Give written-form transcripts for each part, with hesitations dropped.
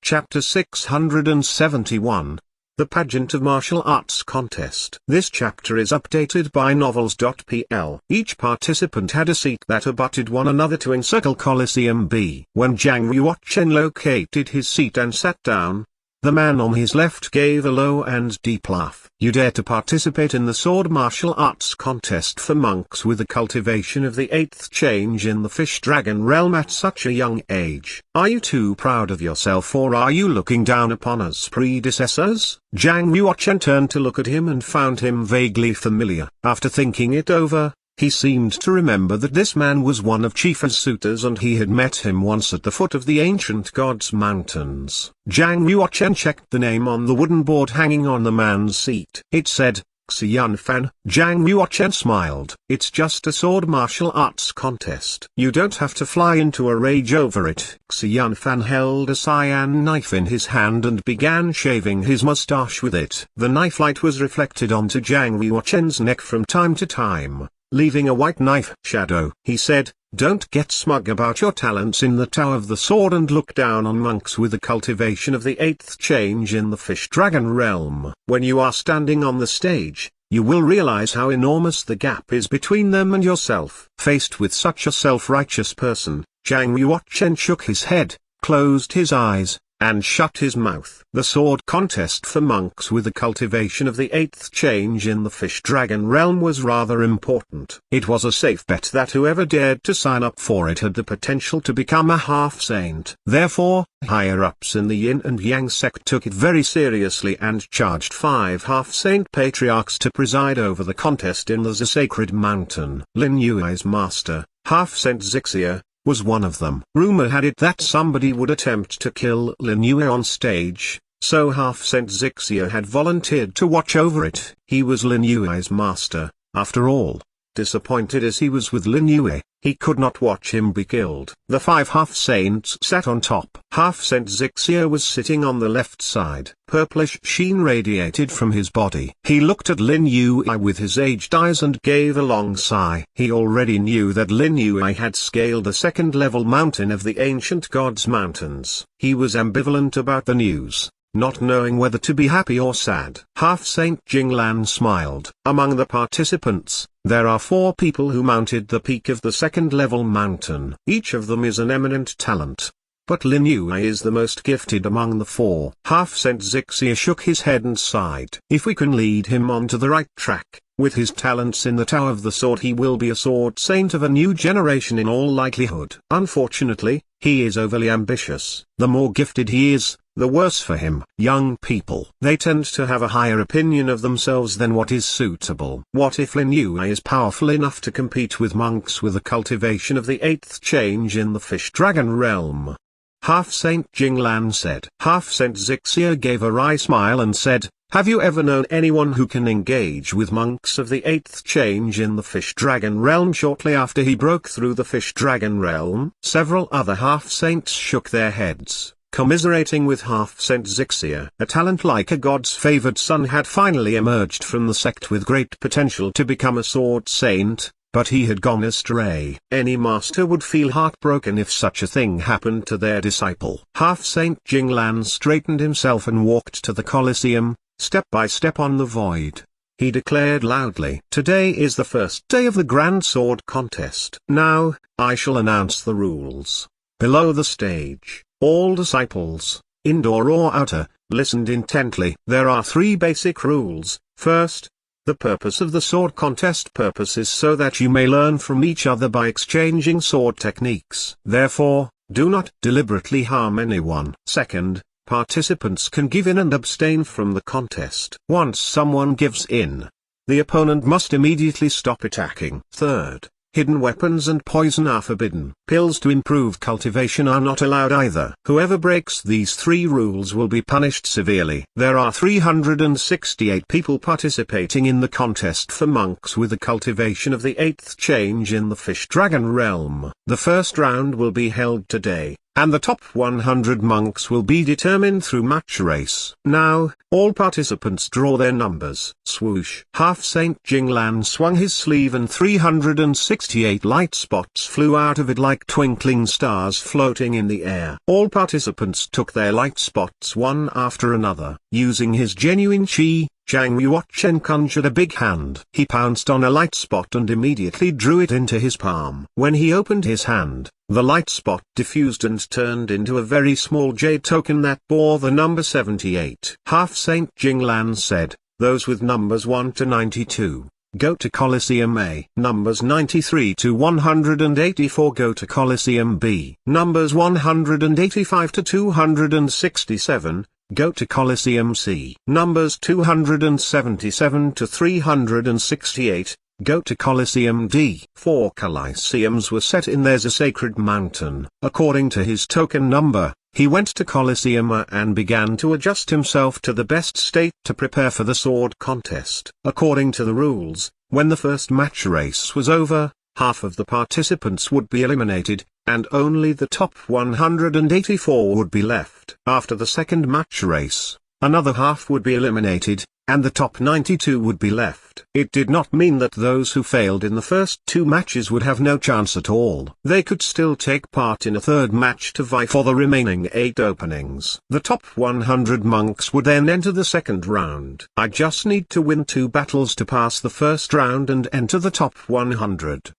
Chapter 671. The Pageant of Martial Arts Contest. This chapter is updated by novels.pl. Each participant had a seat that abutted one another to encircle Coliseum B. When Zhang Yuochen located his seat and sat down, the man on his left gave a low and deep laugh. You dare to participate in the sword martial arts contest for monks with the cultivation of the 8th change in the fish-dragon realm at such a young age. Are you too proud of yourself, or are you looking down upon us predecessors? Zhang Yuochen turned to look at him and found him vaguely familiar. After thinking it over, he seemed to remember that this man was one of Chifa's suitors and he had met him once at the foot of the ancient gods' mountains. Zhang Yuochen checked the name on the wooden board hanging on the man's seat. It said, Xian Fan. Zhang Yuochen smiled. It's just a sword martial arts contest. You don't have to fly into a rage over it. Xian Fan held a cyan knife in his hand and began shaving his mustache with it. The knife light was reflected onto Zhang Yuochen's neck from time to time, leaving a white knife shadow. He said, don't get smug about your talents in the Tower of the Sword and look down on monks with the cultivation of the 8th change in the fish-dragon realm. When you are standing on the stage, you will realize how enormous the gap is between them and yourself. Faced with such a self-righteous person, Zhang Yuochen shook his head, closed his eyes, and shut his mouth. The sword contest for monks with the cultivation of the 8th change in the fish-dragon realm was rather important. It was a safe bet that whoever dared to sign up for it had the potential to become a half-saint. Therefore, higher-ups in the Yin and Yang sect took it very seriously and charged 5 half-saint patriarchs to preside over the contest in the sacred mountain. Lin Yui's master, half-saint Zixia, was one of them. Rumor had it that somebody would attempt to kill Lin Yue on stage, so half-saint Zixia had volunteered to watch over it. He was Lin Yue's master, after all. Disappointed as he was with Lin Yue, he could not watch him be killed. The 5 half-saints sat on top. Half-saint Zixia was sitting on the left side. Purplish sheen radiated from his body. He looked at Lin Yue with his aged eyes and gave a long sigh. He already knew that Lin Yue had scaled the second-level mountain of the ancient gods' mountains. He was ambivalent about the news, not knowing whether to be happy or sad. Half-saint Jinglan smiled. Among the participants, there are 4 people who mounted the peak of the second-level mountain. Each of them is an eminent talent, but Lin Yue is the most gifted among the 4. Half-saint Zixia shook his head and sighed. If we can lead him onto the right track, with his talents in the Tower of the Sword, he will be a sword saint of a new generation in all likelihood. Unfortunately, he is overly ambitious. The more gifted he is, the worse for him. Young people, they tend to have a higher opinion of themselves than what is suitable. What if Lin Yue is powerful enough to compete with monks with the cultivation of the 8th change in the fish-dragon realm? Half-saint Jinglan said. Half-saint Zixia gave a wry smile and said, have you ever known anyone who can engage with monks of the 8th change in the fish-dragon realm shortly after he broke through the fish-dragon realm? Several other half-saints shook their heads, commiserating with half-saint Zixia. A talent like a god's favored son had finally emerged from the sect with great potential to become a sword saint, but he had gone astray. Any master would feel heartbroken if such a thing happened to their disciple. Half-saint Jinglan straightened himself and walked to the Colosseum, step by step on the void. He declared loudly, today is the first day of the Grand Sword Contest. Now, I shall announce the rules. Below the stage, all disciples, indoor or outer, listened intently. There are 3 basic rules. First, the purpose of the sword contest purpose is so that you may learn from each other by exchanging sword techniques. Therefore, do not deliberately harm anyone. Second, participants can give in and abstain from the contest. Once someone gives in, the opponent must immediately stop attacking. Third, hidden weapons and poison are forbidden. Pills to improve cultivation are not allowed either. Whoever breaks these 3 rules will be punished severely. There are 368 people participating in the contest for monks with the cultivation of the 8th change in the fish-dragon realm. The first round will be held today. and the top 100 monks will be determined through match race. Now, all participants draw their numbers. Swoosh. Half Saint Jinglan swung his sleeve and 368 light spots flew out of it like twinkling stars floating in the air. All participants took their light spots one after another. Using his genuine chi, Zhang Yuochen conjured a big hand. He pounced on a light spot and immediately drew it into his palm. When he opened his hand, the light spot diffused and turned into a very small jade token that bore the number 78. Half Saint Jinglan said, "Those with numbers 1 to 92, go to Coliseum A. Numbers 93 to 184 go to Coliseum B. Numbers 185 to 267, go to Coliseum C. Numbers 277 to 368, go to Coliseum D. 4 Coliseums were set in There's a Sacred Mountain. According to his token number, he went to Coliseum A and began to adjust himself to the best state to prepare for the sword contest. According to the rules, when the first match race was over, half of the participants would be eliminated, and only the top 184 would be left. After the second match race, another half would be eliminated, and the top 92 would be left. It did not mean that those who failed in the first two matches would have no chance at all. They could still take part in a third match to vie for the remaining 8 openings. The top 100 monks would then enter the second round. I just need to win 2 battles to pass the first round and enter the top 100.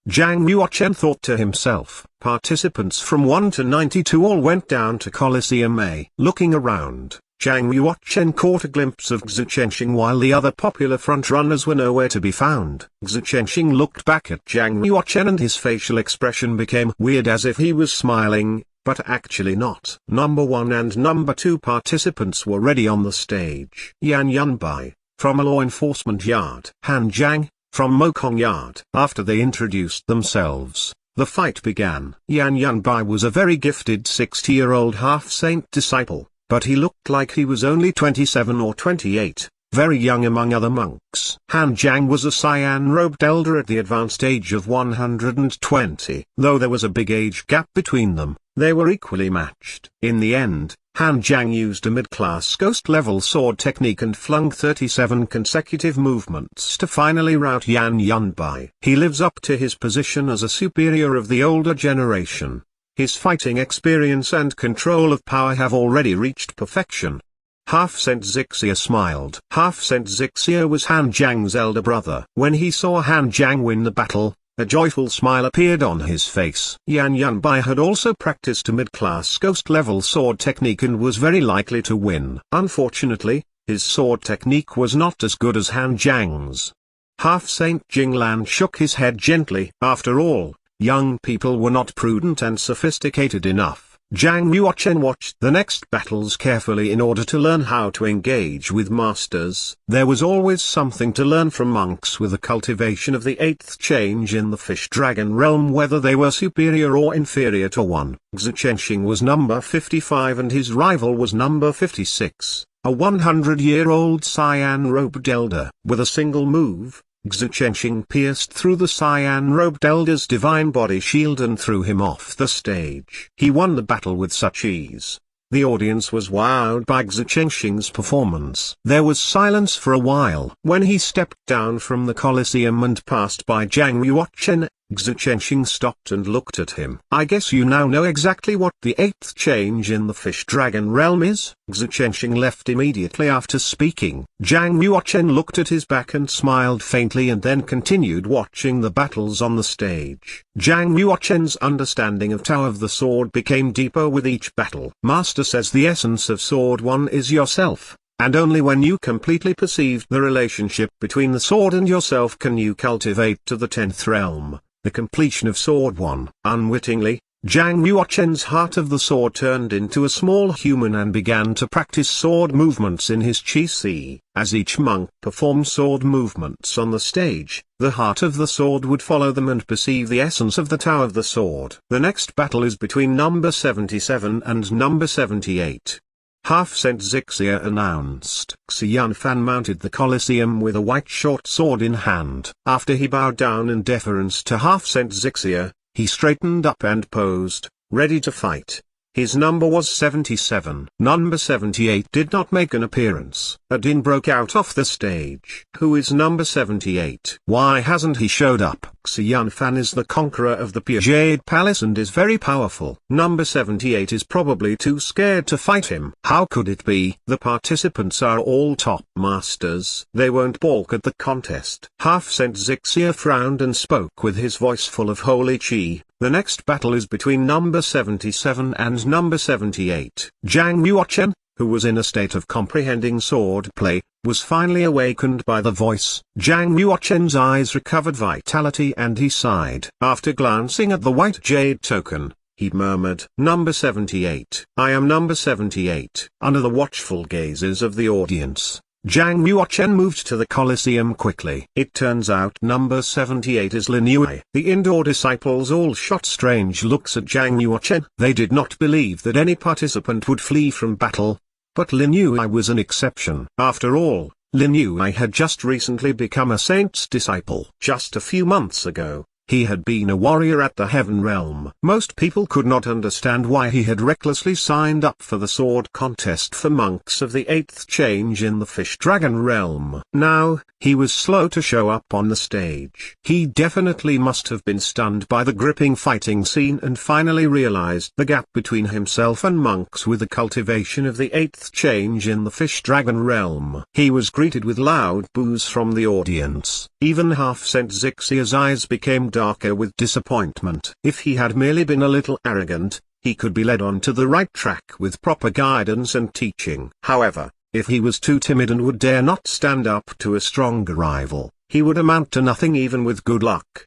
Zhang Yuochen thought to himself. Participants from 1 to 92 all went down to Coliseum A. Looking around, Zhang Yuochen caught a glimpse of Xu Chenxing while the other popular frontrunners were nowhere to be found. Xu Chenxing looked back at Zhang Yuochen and his facial expression became weird as if he was smiling, but actually not. Number 1 and number 2 participants were ready on the stage. Yan Yunbai, from a law enforcement yard. Han Zhang, from Mokong Yard. After they introduced themselves, the fight began. Yan Yunbai was a very gifted 60-year-old half-saint disciple, but he looked like he was only 27 or 28, very young among other monks. Han Zhang was a cyan-robed elder at the advanced age of 120. Though there was a big age gap between them, they were equally matched. In the end, Han Zhang used a mid-class ghost-level sword technique and flung 37 consecutive movements to finally rout Yan Yunbai. He lives up to his position as a superior of the older generation. His fighting experience and control of power have already reached perfection. Half-Saint Zixia smiled. Half-Saint Zixia was Han Zhang's elder brother. When he saw Han Zhang win the battle, a joyful smile appeared on his face. Yan Yunbai had also practiced a mid-class ghost-level sword technique and was very likely to win. Unfortunately, his sword technique was not as good as Han Zhang's. Half-Saint Jinglan shook his head gently. After all, young people were not prudent and sophisticated enough. Zhang Yuochen watched the next battles carefully in order to learn how to engage with masters. There was always something to learn from monks with the cultivation of the 8th change in the fish-dragon realm, whether they were superior or inferior to one. Xu Chenxing was number 55 and his rival was number 56, a 100-year-old cyan-robed elder. With a single move, Xu Chenxing pierced through the cyan-robed elder's divine body shield and threw him off the stage. He won the battle with such ease. The audience was wowed by Xu Chenxing's performance. There was silence for a while. When he stepped down from the Colosseum and passed by Zhang Yuochen, Xu Chenxing stopped and looked at him. "I guess you now know exactly what the 8th change in the fish-dragon realm is?" Xu Chenxing left immediately after speaking. Zhang Yuochen looked at his back and smiled faintly and then continued watching the battles on the stage. Zhang Yuochen's understanding of Tao of the Sword became deeper with each battle. Master says the essence of Sword 1 is yourself, and only when you completely perceive the relationship between the sword and yourself can you cultivate to the 10th realm, the completion of Sword 1. Unwittingly, Zhang Yuochen's heart of the sword turned into a small human and began to practice sword movements in his chi-si. As each monk performed sword movements on the stage, the heart of the sword would follow them and perceive the essence of the Tao of the sword. The next battle is between number 77 and number 78. Half-Saint Zixia announced. Xian Fan mounted the Colosseum with a white short sword in hand. After he bowed down in deference to Half-Saint Zixia, he straightened up and posed, ready to fight. His number was 77. Number 78 did not make an appearance. A din broke out off the stage. Who is number 78? Why hasn't he showed up? Xian Fan is the conqueror of the Pageant Palace and is very powerful. Number 78 is probably too scared to fight him. How could it be? The participants are all top masters. They won't balk at the contest. Half-Cent Zixia frowned and spoke with his voice full of holy chi. The next battle is between number 77 and number 78. Zhang Yuochen, who was in a state of comprehending swordplay, was finally awakened by the voice. Zhang Yuochen's eyes recovered vitality and he sighed. After glancing at the white jade token, he murmured, "Number 78. I am number 78." Under the watchful gazes of the audience, Zhang Yuochen moved to the Colosseum quickly. It turns out number 78 is Lin Yue. The indoor disciples all shot strange looks at Zhang Yuochen. They did not believe that any participant would flee from battle. But Lin Yue was an exception. After all, Lin Yue had just recently become a saint's disciple. Just a few months ago, he had been a warrior at the Heaven Realm. Most people could not understand why he had recklessly signed up for the sword contest for monks of the 8th change in the Fish Dragon Realm. Now, he was slow to show up on the stage. He definitely must have been stunned by the gripping fighting scene and finally realized the gap between himself and monks with the cultivation of the 8th change in the Fish Dragon Realm. He was greeted with loud boos from the audience. Even Half-Cent Zixia's eyes became darker with disappointment. If he had merely been a little arrogant, he could be led on to the right track with proper guidance and teaching. However, if he was too timid and would dare not stand up to a stronger rival, he would amount to nothing even with good luck.